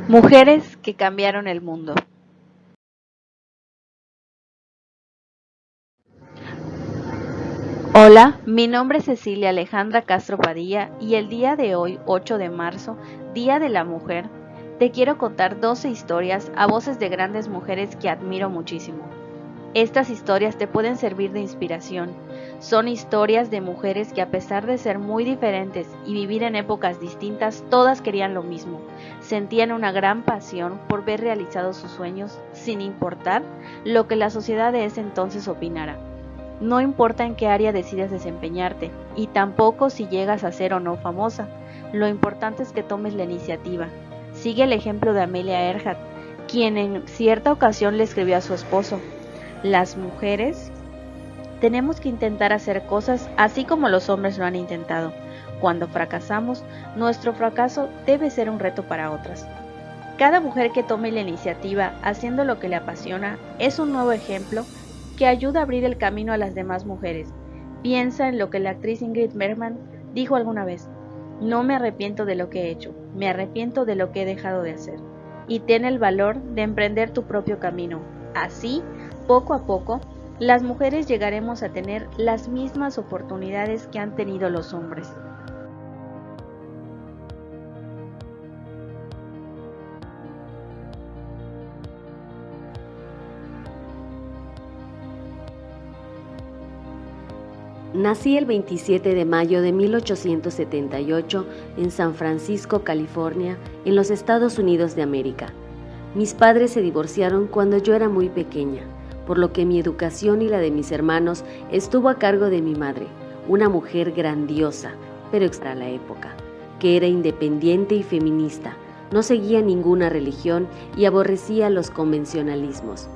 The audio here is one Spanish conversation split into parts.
Mujeres que cambiaron el mundo. Hola, mi nombre es Cecilia Alejandra Castro Padilla y el día de hoy, 8 de marzo, Día de la Mujer, te quiero contar 12 historias a voces de grandes mujeres que admiro muchísimo. Estas historias te pueden servir de inspiración. Son historias de mujeres que, a pesar de ser muy diferentes y vivir en épocas distintas, todas querían lo mismo. Sentían una gran pasión por ver realizados sus sueños, sin importar lo que la sociedad de ese entonces opinara. No importa en qué área decidas desempeñarte, y tampoco si llegas a ser o no famosa. Lo importante es que tomes la iniciativa. Sigue el ejemplo de Amelia Earhart, quien en cierta ocasión le escribió a su esposo: las mujeres tenemos que intentar hacer cosas así como los hombres lo han intentado. Cuando fracasamos, nuestro fracaso debe ser un reto para otras. Cada mujer que tome la iniciativa haciendo lo que le apasiona es un nuevo ejemplo que ayuda a abrir el camino a las demás mujeres. Piensa en lo que la actriz Ingrid Bergman dijo alguna vez: no me arrepiento de lo que he hecho, me arrepiento de lo que he dejado de hacer. Y ten el valor de emprender tu propio camino. Así, poco a poco, las mujeres llegaremos a tener las mismas oportunidades que han tenido los hombres. Nací el 27 de mayo de 1878 en San Francisco, California, en los Estados Unidos de América. Mis padres se divorciaron cuando yo era muy pequeña, por lo que mi educación y la de mis hermanos estuvo a cargo de mi madre, una mujer grandiosa, pero extra a la época, que era independiente y feminista, no seguía ninguna religión y aborrecía los convencionalismos.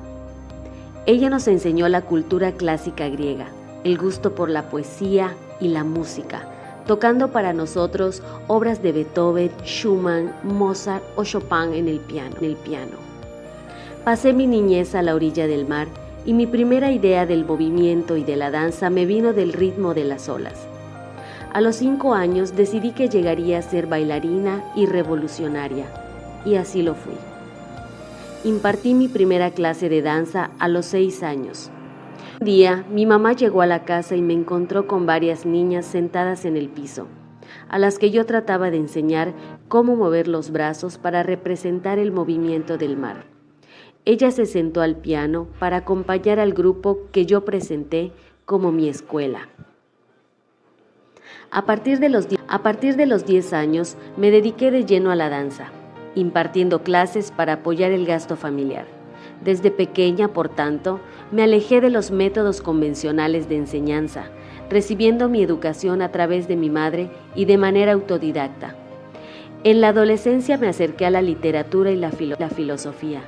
Ella nos enseñó la cultura clásica griega, el gusto por la poesía y la música, tocando para nosotros obras de Beethoven, Schumann, Mozart o Chopin en el piano. Pasé mi niñez a la orilla del mar y mi primera idea del movimiento y de la danza me vino del ritmo de las olas. A los 5 años decidí que llegaría a ser bailarina y revolucionaria, y así lo fui. Impartí mi primera clase de danza a los 6 años. Un día, mi mamá llegó a la casa y me encontró con varias niñas sentadas en el piso, a las que yo trataba de enseñar cómo mover los brazos para representar el movimiento del mar. Ella se sentó al piano para acompañar al grupo que yo presenté como mi escuela. A partir de los 10 años, me dediqué de lleno a la danza, impartiendo clases para apoyar el gasto familiar. Desde pequeña, por tanto, me alejé de los métodos convencionales de enseñanza, recibiendo mi educación a través de mi madre y de manera autodidacta. En la adolescencia me acerqué a la literatura y la filosofía,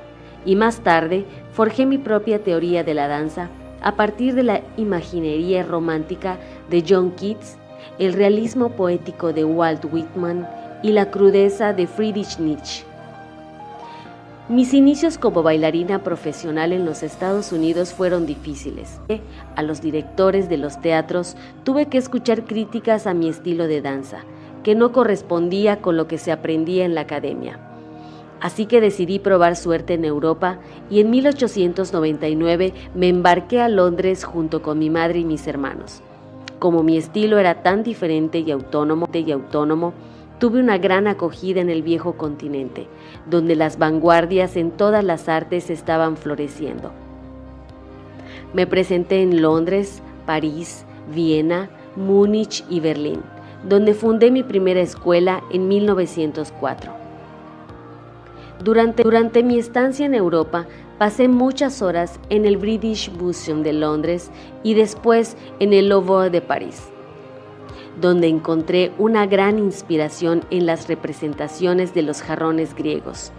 y más tarde forjé mi propia teoría de la danza a partir de la imaginería romántica de John Keats, el realismo poético de Walt Whitman y la crudeza de Friedrich Nietzsche. Mis inicios como bailarina profesional en los Estados Unidos fueron difíciles. A los directores de los teatros tuve que escuchar críticas a mi estilo de danza, que no correspondía con lo que se aprendía en la academia. Así que decidí probar suerte en Europa y en 1899 me embarqué a Londres junto con mi madre y mis hermanos. Como mi estilo era tan diferente y autónomo, tuve una gran acogida en el viejo continente, donde las vanguardias en todas las artes estaban floreciendo. Me presenté en Londres, París, Viena, Múnich y Berlín, donde fundé mi primera escuela en 1904. Durante mi estancia en Europa, pasé muchas horas en el British Museum de Londres y después en el Louvre de París, donde encontré una gran inspiración en las representaciones de los jarrones griegos.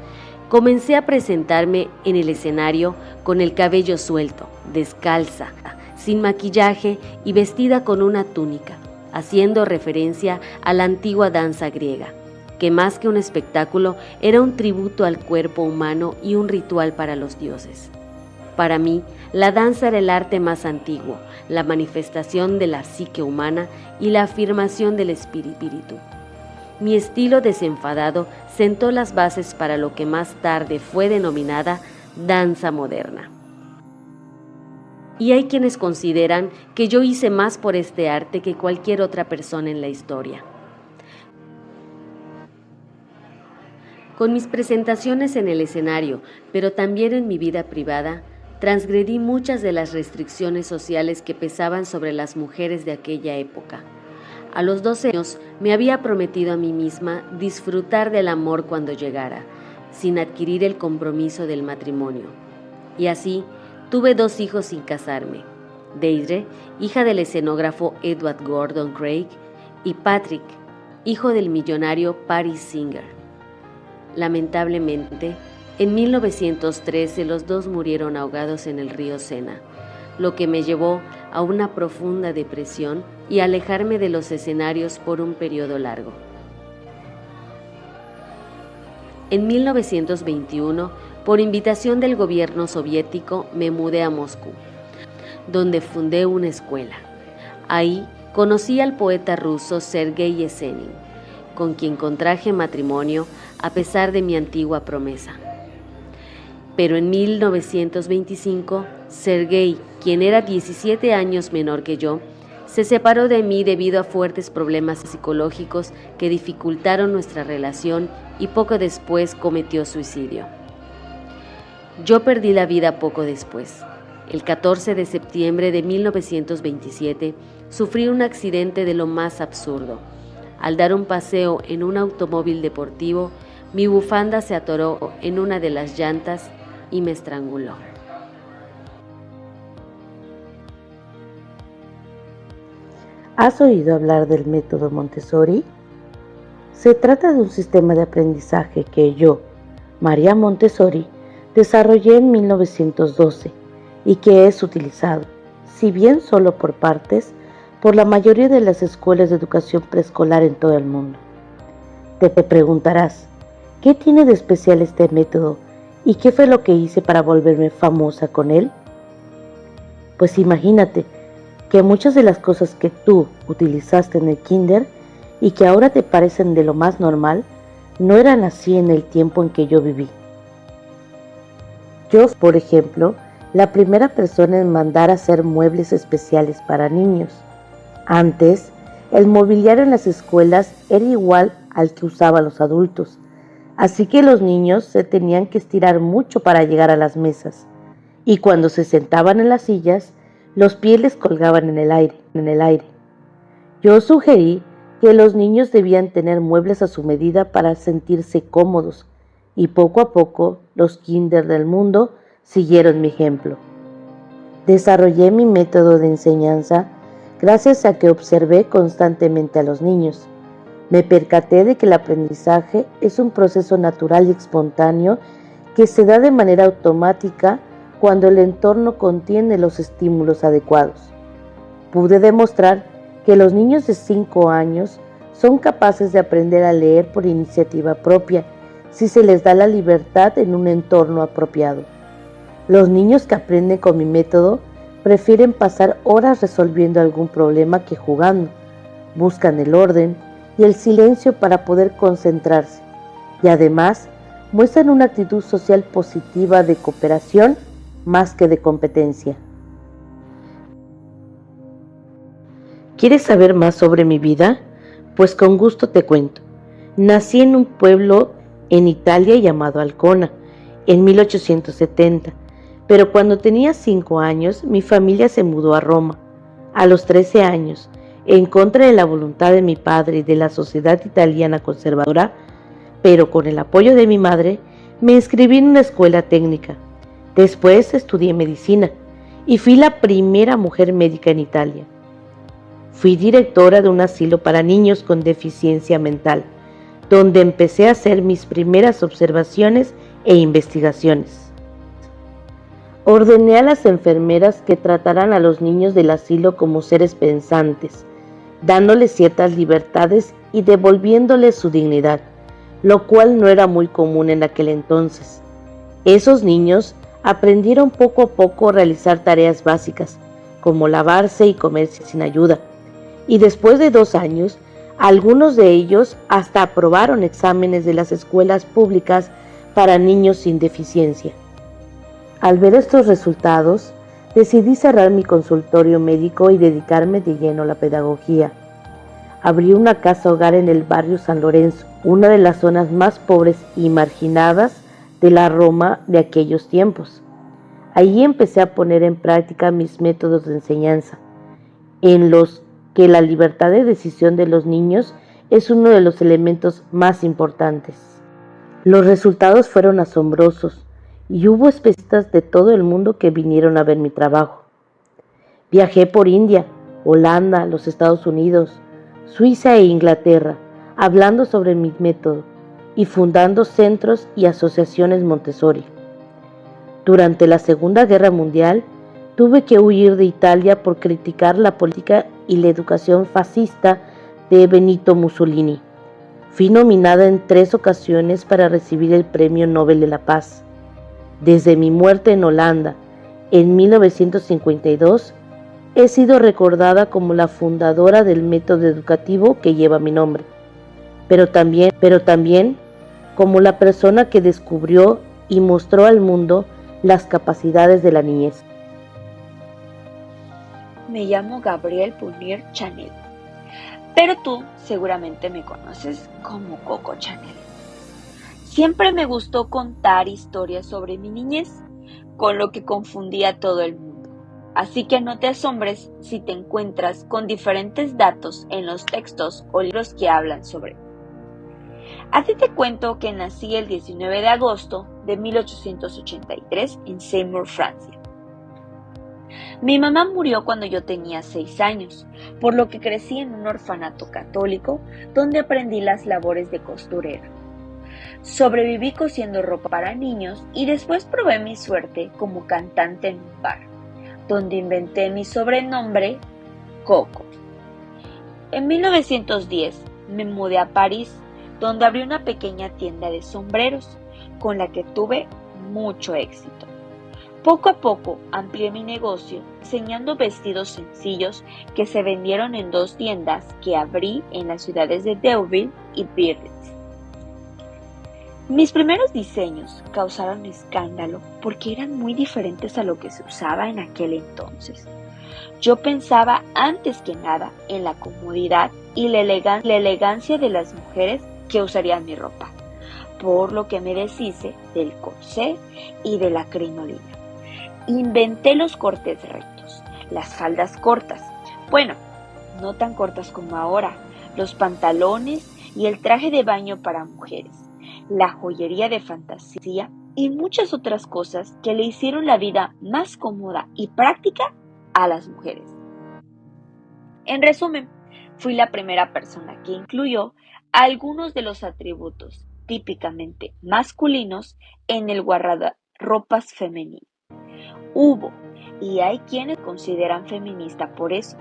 Comencé a presentarme en el escenario con el cabello suelto, descalza, sin maquillaje y vestida con una túnica, haciendo referencia a la antigua danza griega, que más que un espectáculo era un tributo al cuerpo humano y un ritual para los dioses. Para mí, la danza era el arte más antiguo, la manifestación de la psique humana y la afirmación del espíritu. mi estilo desenfadado sentó las bases para lo que más tarde fue denominada danza moderna. Y hay quienes consideran que yo hice más por este arte que cualquier otra persona en la historia. Con mis presentaciones en el escenario, pero también en mi vida privada, transgredí muchas de las restricciones sociales que pesaban sobre las mujeres de aquella época. A los 12 años me había prometido a mí misma disfrutar del amor cuando llegara, sin adquirir el compromiso del matrimonio. Y así tuve 2 hijos sin casarme: Deidre, hija del escenógrafo Edward Gordon Craig, y Patrick, hijo del millonario Paris Singer. Lamentablemente, en 1913 los 2 murieron ahogados en el río Sena, lo que me llevó a una profunda depresión y alejarme de los escenarios por un periodo largo. En 1921, por invitación del gobierno soviético, me mudé a Moscú, donde fundé una escuela. Ahí conocí al poeta ruso Sergei Yesenin, con quien contraje matrimonio a pesar de mi antigua promesa. Pero en 1925, Sergei, quien era 17 años menor que yo, se separó de mí debido a fuertes problemas psicológicos que dificultaron nuestra relación y poco después cometió suicidio. Yo perdí la vida poco después. El 14 de septiembre de 1927 sufrí un accidente de lo más absurdo. Al dar un paseo en un automóvil deportivo, mi bufanda se atoró en una de las llantas y me estranguló. ¿Has oído hablar del método Montessori? Se trata de un sistema de aprendizaje que yo, María Montessori, desarrollé en 1912 y que es utilizado, si bien solo por partes, por la mayoría de las escuelas de educación preescolar en todo el mundo. Te preguntarás, ¿qué tiene de especial este método y qué fue lo que hice para volverme famosa con él? Pues imagínate que muchas de las cosas que tú utilizaste en el kinder y que ahora te parecen de lo más normal, no eran así en el tiempo en que yo viví. Yo, por ejemplo, la primera persona en mandar a hacer muebles especiales para niños. Antes, el mobiliario en las escuelas era igual al que usaban los adultos, así que los niños se tenían que estirar mucho para llegar a las mesas, y cuando se sentaban en las sillas, los pies les colgaban en el aire. Yo sugerí que los niños debían tener muebles a su medida para sentirse cómodos, y poco a poco los kinder del mundo siguieron mi ejemplo. Desarrollé mi método de enseñanza gracias a que observé constantemente a los niños. Me percaté de que el aprendizaje es un proceso natural y espontáneo que se da de manera automática cuando el entorno contiene los estímulos adecuados. Pude demostrar que los niños de 5 años son capaces de aprender a leer por iniciativa propia si se les da la libertad en un entorno apropiado. Los niños que aprenden con mi método prefieren pasar horas resolviendo algún problema que jugando. Buscan el orden y el silencio para poder concentrarse y además muestran una actitud social positiva de cooperación más que de competencia. ¿Quieres saber más sobre mi vida? Pues con gusto te cuento. Nací en un pueblo en Italia llamado Alcona, en 1870, pero cuando tenía 5 años mi familia se mudó a Roma. A los 13 años, en contra de la voluntad de mi padre y de la sociedad italiana conservadora, pero con el apoyo de mi madre, me inscribí en una escuela técnica. Después estudié medicina y fui la primera mujer médica en Italia. Fui directora de un asilo para niños con deficiencia mental, donde empecé a hacer mis primeras observaciones e investigaciones. Ordené a las enfermeras que trataran a los niños del asilo como seres pensantes, dándoles ciertas libertades y devolviéndoles su dignidad, lo cual no era muy común en aquel entonces. Esos niños aprendieron poco a poco a realizar tareas básicas, como lavarse y comer sin ayuda, y después de 2 años Algunos de ellos hasta aprobaron exámenes de las escuelas públicas para niños sin deficiencia. Al ver estos resultados, decidí cerrar mi consultorio médico y dedicarme de lleno a la pedagogía. Abrí una casa hogar en el barrio San Lorenzo, una de las zonas más pobres y marginadas de la Roma de aquellos tiempos. Allí empecé a poner en práctica mis métodos de enseñanza, en los que la libertad de decisión de los niños es uno de los elementos más importantes. Los resultados fueron asombrosos y hubo especialistas de todo el mundo que vinieron a ver mi trabajo. Viajé por India, Holanda, los Estados Unidos, Suiza e Inglaterra, hablando sobre mi método y fundando centros y asociaciones Montessori. Durante la Segunda Guerra Mundial, tuve que huir de Italia por criticar la política y la educación fascista de Benito Mussolini. Fui nominada en 3 ocasiones para recibir el Premio Nobel de la Paz. Desde mi muerte en Holanda, en 1952, he sido recordada como la fundadora del método educativo que lleva mi nombre, pero también como la persona que descubrió y mostró al mundo las capacidades de la niñez. Me llamo Gabriel Punir Chanel, pero tú seguramente me conoces como Coco Chanel. Siempre me gustó contar historias sobre mi niñez, con lo que confundía a todo el mundo. Así que no te asombres si te encuentras con diferentes datos en los textos o libros que hablan sobre mí. Así te cuento que nací el 19 de agosto de 1883 en Seymour, Francia. Mi mamá murió cuando yo tenía 6 años, por lo que crecí en un orfanato católico donde aprendí las labores de costurera. Sobreviví cosiendo ropa para niños y después probé mi suerte como cantante en un bar, donde inventé mi sobrenombre Coco. En 1910 me mudé a París, donde abrí una pequeña tienda de sombreros, con la que tuve mucho éxito. Poco a poco amplié mi negocio diseñando vestidos sencillos que se vendieron en 2 tiendas que abrí en las ciudades de Deauville y Biarritz. Mis primeros diseños causaron escándalo porque eran muy diferentes a lo que se usaba en aquel entonces. Yo pensaba antes que nada en la comodidad y la elegancia de las mujeres que usarían mi ropa, por lo que me deshice del corsé y de la crinolina. Inventé los cortes rectos, las faldas cortas, bueno, no tan cortas como ahora, los pantalones y el traje de baño para mujeres, la joyería de fantasía y muchas otras cosas que le hicieron la vida más cómoda y práctica a las mujeres. En resumen, fui la primera persona que incluyó algunos de los atributos típicamente masculinos en el guardarropas femenino. Hubo y hay quienes consideran feminista por eso,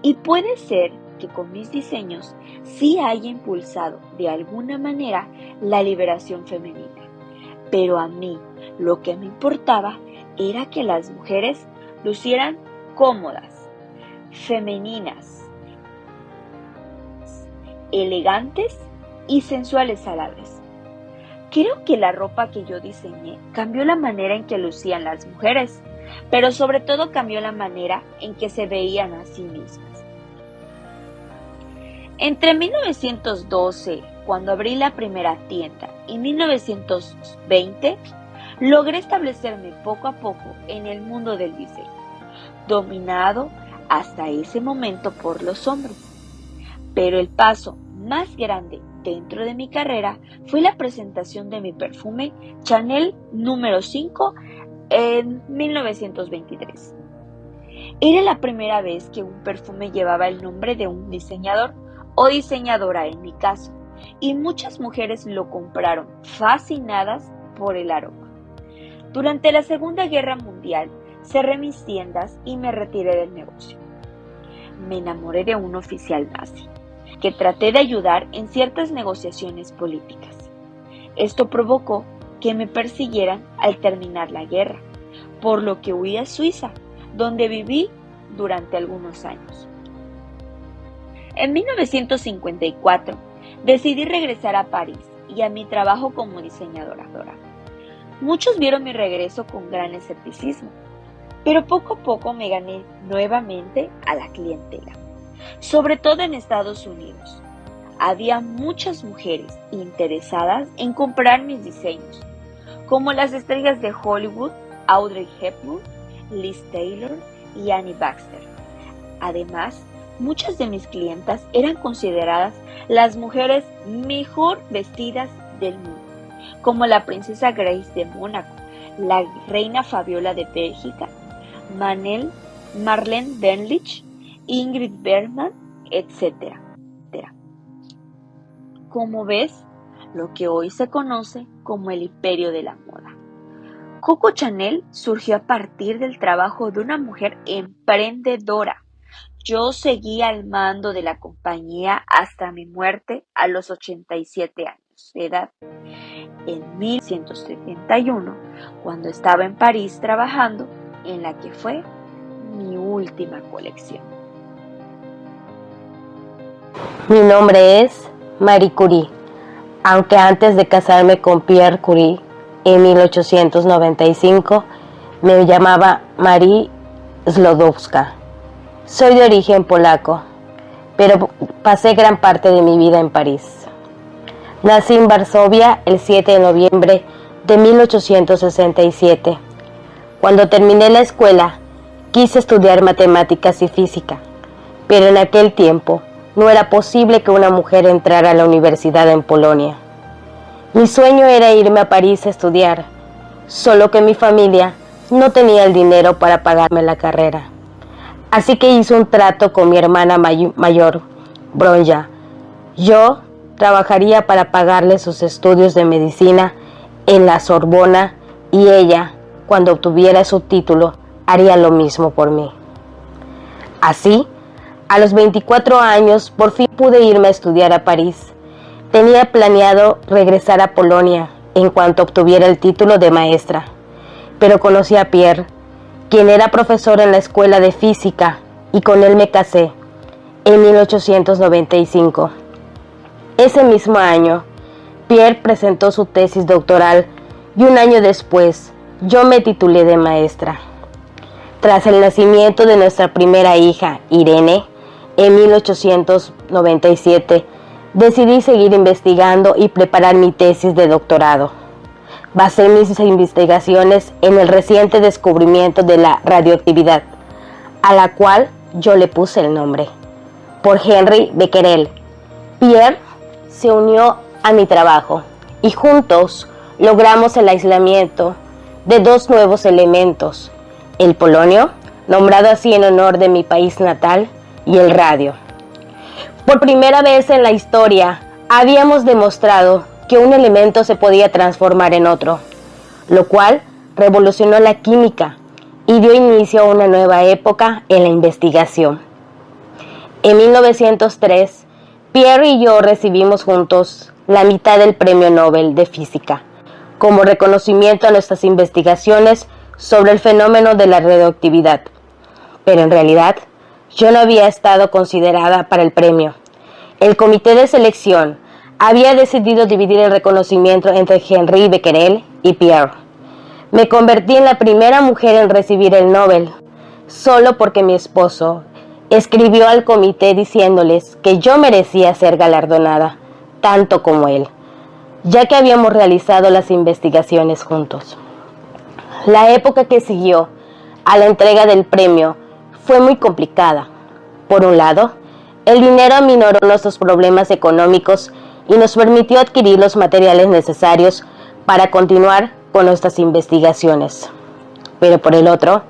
y puede ser que con mis diseños sí haya impulsado de alguna manera la liberación femenina, pero a mí lo que me importaba era que las mujeres lucieran cómodas, femeninas, elegantes y sensuales a la vez. Creo que la ropa que yo diseñé cambió la manera en que lucían las mujeres, pero sobre todo cambió la manera en que se veían a sí mismas. Entre 1912, cuando abrí la primera tienda, y 1920, logré establecerme poco a poco en el mundo del diseño, dominado hasta ese momento por los hombres. Pero el paso más grande dentro de mi carrera fue la presentación de mi perfume Chanel número 5 en 1923. Era la primera vez que un perfume llevaba el nombre de un diseñador o diseñadora en mi caso, y muchas mujeres lo compraron fascinadas por el aroma. Durante la Segunda Guerra Mundial cerré mis tiendas y me retiré del negocio. Me enamoré de un oficial nazi, que traté de ayudar en ciertas negociaciones políticas. Esto provocó que me persiguieran al terminar la guerra, por lo que huí a Suiza, donde viví durante algunos años. En 1954 decidí regresar a París y a mi trabajo como diseñadora. Muchos vieron mi regreso con gran escepticismo, pero poco a poco me gané nuevamente a la clientela, sobre todo en Estados Unidos. Había muchas mujeres interesadas en comprar mis diseños, como las estrellas de Hollywood, Audrey Hepburn, Liz Taylor y Annie Baxter. Además, muchas de mis clientas eran consideradas las mujeres mejor vestidas del mundo, como la princesa Grace de Mónaco, la reina Fabiola de Bélgica, Marlene Bernlich, Ingrid Bergman, etc. Como ves, lo que hoy se conoce como el imperio de la moda. Coco Chanel surgió a partir del trabajo de una mujer emprendedora. Yo seguí al mando de la compañía hasta mi muerte a los 87 años de edad. En 1971, cuando estaba en París trabajando en la que fue mi última colección. Mi nombre es Marie Curie, aunque antes de casarme con Pierre Curie en 1895 me llamaba Marie Sklodowska. Soy de origen polaco, pero pasé gran parte de mi vida en París. Nací en Varsovia el 7 de noviembre de 1867. Cuando terminé la escuela, quise estudiar matemáticas y física, pero en aquel tiempo no era posible que una mujer entrara a la universidad en Polonia. Mi sueño era irme a París a estudiar, solo que mi familia no tenía el dinero para pagarme la carrera. Así que hice un trato con mi hermana mayor, Bronja. Yo trabajaría para pagarle sus estudios de medicina en la Sorbona y ella, cuando obtuviera su título, haría lo mismo por mí. Así, a los 24 años, por fin pude irme a estudiar a París. Tenía planeado regresar a Polonia en cuanto obtuviera el título de maestra, pero conocí a Pierre, quien era profesor en la escuela de física, y con él me casé en 1895. Ese mismo año, Pierre presentó su tesis doctoral y un año después, yo me titulé de maestra. Tras el nacimiento de nuestra primera hija, Irene, en 1897, decidí seguir investigando y preparar mi tesis de doctorado. Basé mis investigaciones en el reciente descubrimiento de la radioactividad, a la cual yo le puse el nombre, por Henri Becquerel. Pierre se unió a mi trabajo y juntos logramos el aislamiento de dos nuevos elementos, el polonio, nombrado así en honor de mi país natal, y el radio. Por primera vez en la historia, habíamos demostrado que un elemento se podía transformar en otro, lo cual revolucionó la química y dio inicio a una nueva época en la investigación. En 1903, Pierre y yo recibimos juntos la mitad del Premio Nobel de Física, como reconocimiento a nuestras investigaciones sobre el fenómeno de la radioactividad. Pero en realidad, yo no había estado considerada para el premio. El comité de selección había decidido dividir el reconocimiento entre Henri Becquerel y Pierre. Me convertí en la primera mujer en recibir el Nobel, solo porque mi esposo escribió al comité diciéndoles que yo merecía ser galardonada, tanto como él, ya que habíamos realizado las investigaciones juntos. La época que siguió a la entrega del premio fue muy complicada. Por un lado, el dinero aminoró nuestros problemas económicos y nos permitió adquirir los materiales necesarios para continuar con nuestras investigaciones. Pero por el otro,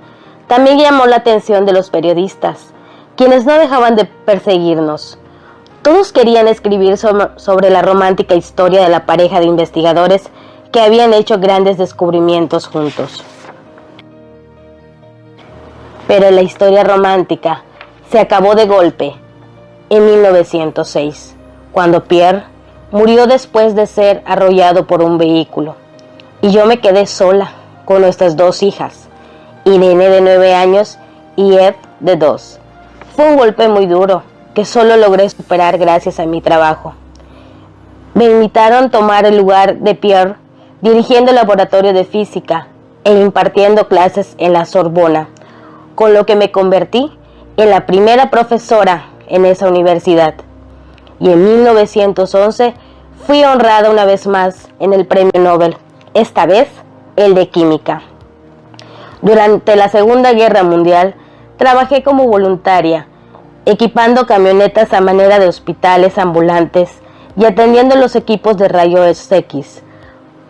también llamó la atención de los periodistas, quienes no dejaban de perseguirnos. Todos querían escribir sobre la romántica historia de la pareja de investigadores que habían hecho grandes descubrimientos juntos. Pero la historia romántica se acabó de golpe en 1906, cuando Pierre murió después de ser arrollado por un vehículo, y yo me quedé sola con nuestras dos hijas, Irene de 9 años y Ed de 2. Fue un golpe muy duro, que solo logré superar gracias a mi trabajo. Me invitaron a tomar el lugar de Pierre, dirigiendo el laboratorio de física e impartiendo clases en la Sorbona, con lo que me convertí en la primera profesora en esa universidad. Y en 1911 fui honrada una vez más en el Premio Nobel, esta vez el de Química. Durante la Segunda Guerra Mundial trabajé como voluntaria, equipando camionetas a manera de hospitales ambulantes y atendiendo los equipos de rayos X.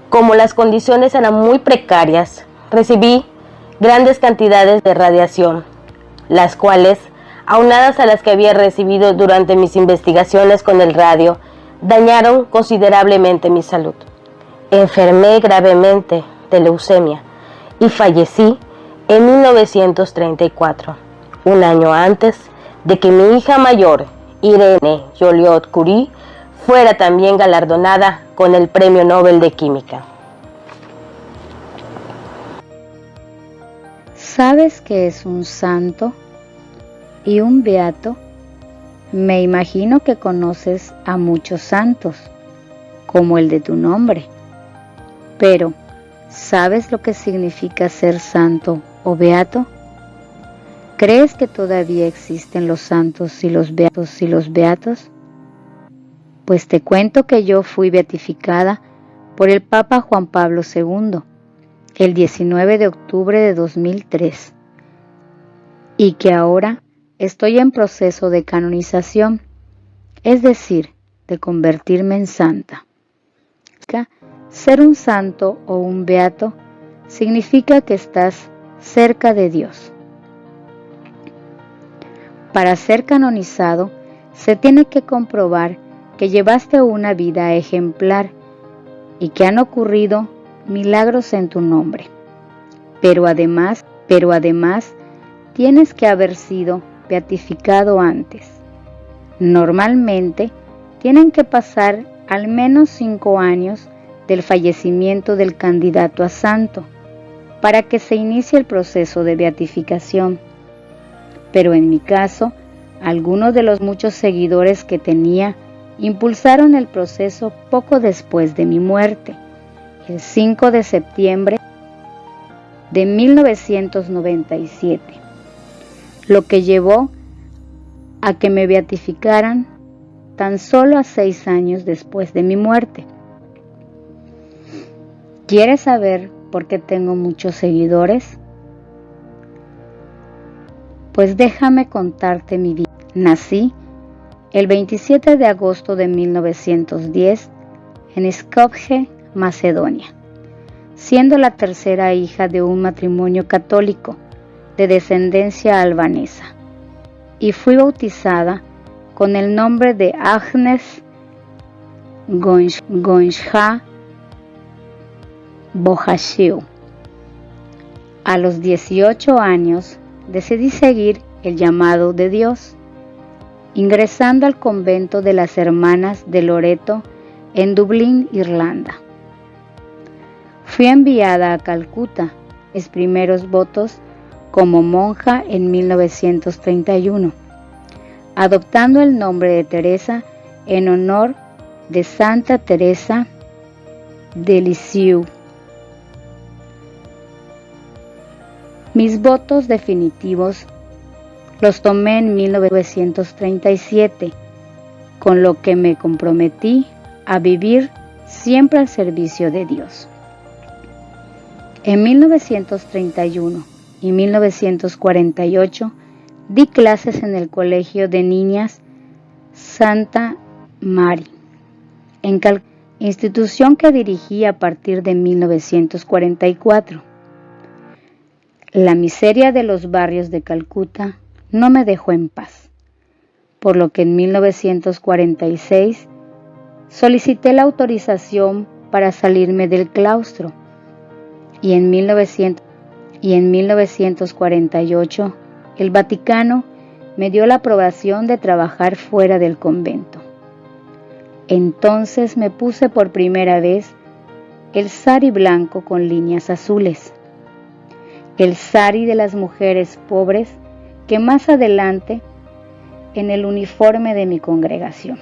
Como las condiciones eran muy precarias, recibí grandes cantidades de radiación, las cuales, aunadas a las que había recibido durante mis investigaciones con el radio, dañaron considerablemente mi salud. Enfermé gravemente de leucemia y fallecí en 1934, un año antes de que mi hija mayor, Irene Joliot-Curie, fuera también galardonada con el Premio Nobel de Química. ¿Sabes qué es un santo y un beato? Me imagino que conoces a muchos santos, como el de tu nombre. Pero, ¿sabes lo que significa ser santo o beato? ¿Crees que todavía existen los santos y los beatos? Pues te cuento que yo fui beatificada por el Papa Juan Pablo II el 19 de octubre de 2003 y que ahora estoy en proceso de canonización, es decir, de convertirme en santa. Ser un santo o un beato significa que estás cerca de Dios. Para ser canonizado, se tiene que comprobar que llevaste una vida ejemplar y que han ocurrido milagros en tu nombre. Pero además, tienes que haber sido beatificado antes. Normalmente, tienen que pasar al menos 5 años del fallecimiento del candidato a santo para que se inicie el proceso de beatificación. Pero en mi caso, algunos de los muchos seguidores que tenía impulsaron el proceso poco después de mi muerte, el 5 de septiembre de 1997, lo que llevó a que me beatificaran tan solo a 6 años después de mi muerte. ¿Quieres saber por qué tengo muchos seguidores? Pues déjame contarte mi vida. Nací el 27 de agosto de 1910 en Skopje, Macedonia, siendo la tercera hija de un matrimonio católico de descendencia albanesa, y fui bautizada con el nombre de Agnes Gonja Bohashiu. A los 18 años decidí seguir el llamado de Dios, ingresando al convento de las Hermanas de Loreto en Dublín, Irlanda. Fui enviada a Calcuta, mis primeros votos como monja en 1931, adoptando el nombre de Teresa en honor de Santa Teresa de Lisieux. Mis votos definitivos los tomé en 1937, con lo que me comprometí a vivir siempre al servicio de Dios. En 1931 y 1948 di clases en el Colegio de Niñas Santa Mari, en institución que dirigí a partir de 1944. La miseria de los barrios de Calcuta no me dejó en paz, por lo que en 1946 solicité la autorización para salirme del claustro y en 1948 el Vaticano me dio la aprobación de trabajar fuera del convento. Entonces me puse por primera vez el sari blanco con líneas azules, el sari de las mujeres pobres que más adelante en el uniforme de mi congregación.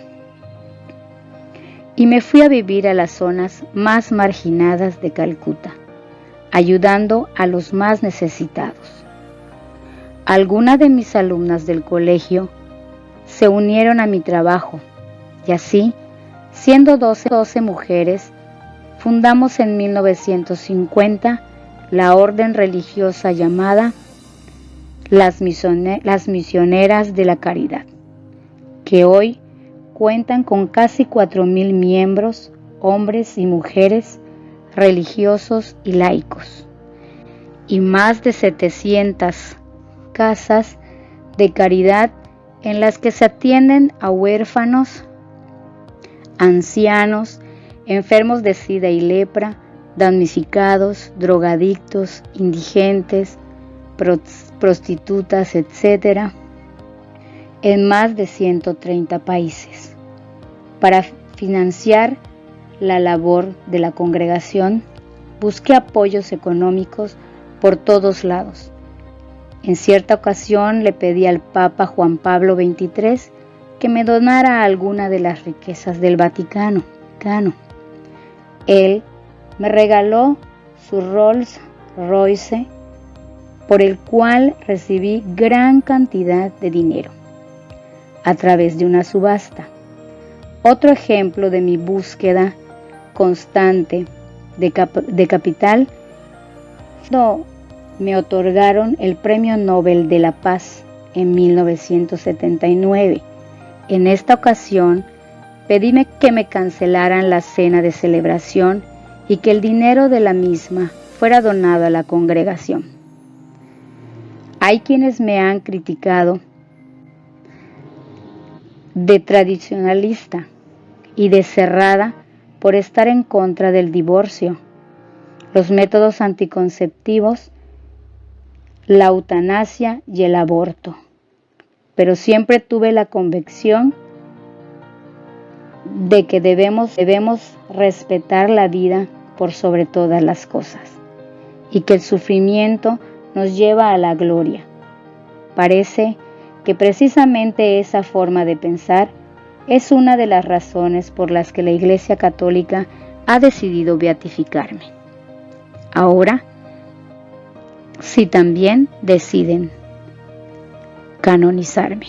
Y me fui a vivir a las zonas más marginadas de Calcuta, ayudando a los más necesitados. Algunas de mis alumnas del colegio se unieron a mi trabajo y así, siendo 12 mujeres, fundamos en 1950 la orden religiosa llamada las Misioneras de la Caridad, que hoy cuentan con casi 4,000 miembros, hombres y mujeres, religiosos y laicos, y más de 700 casas de caridad en las que se atienden a huérfanos, ancianos, enfermos de SIDA y lepra, damnificados, drogadictos, indigentes, prostitutas, etc., en más de 130 países. Para financiar la labor de la congregación, busqué apoyos económicos por todos lados. En cierta ocasión le pedí al Papa Juan Pablo XXIII que me donara alguna de las riquezas del Vaticano. Él me regaló su Rolls Royce, por el cual recibí gran cantidad de dinero a través de una subasta. Otro ejemplo de mi búsqueda constante de capital, me otorgaron el Premio Nobel de la Paz en 1979. En esta ocasión, pedí que me cancelaran la cena de celebración y que el dinero de la misma fuera donado a la congregación. Hay quienes me han criticado de tradicionalista y de cerrada por estar en contra del divorcio, los métodos anticonceptivos, la eutanasia y el aborto. Pero siempre tuve la convicción de que debemos respetar la vida por sobre todas las cosas y que el sufrimiento nos lleva a la gloria. Parece que precisamente esa forma de pensar es una de las razones por las que la Iglesia Católica ha decidido beatificarme. Ahora, si también deciden canonizarme.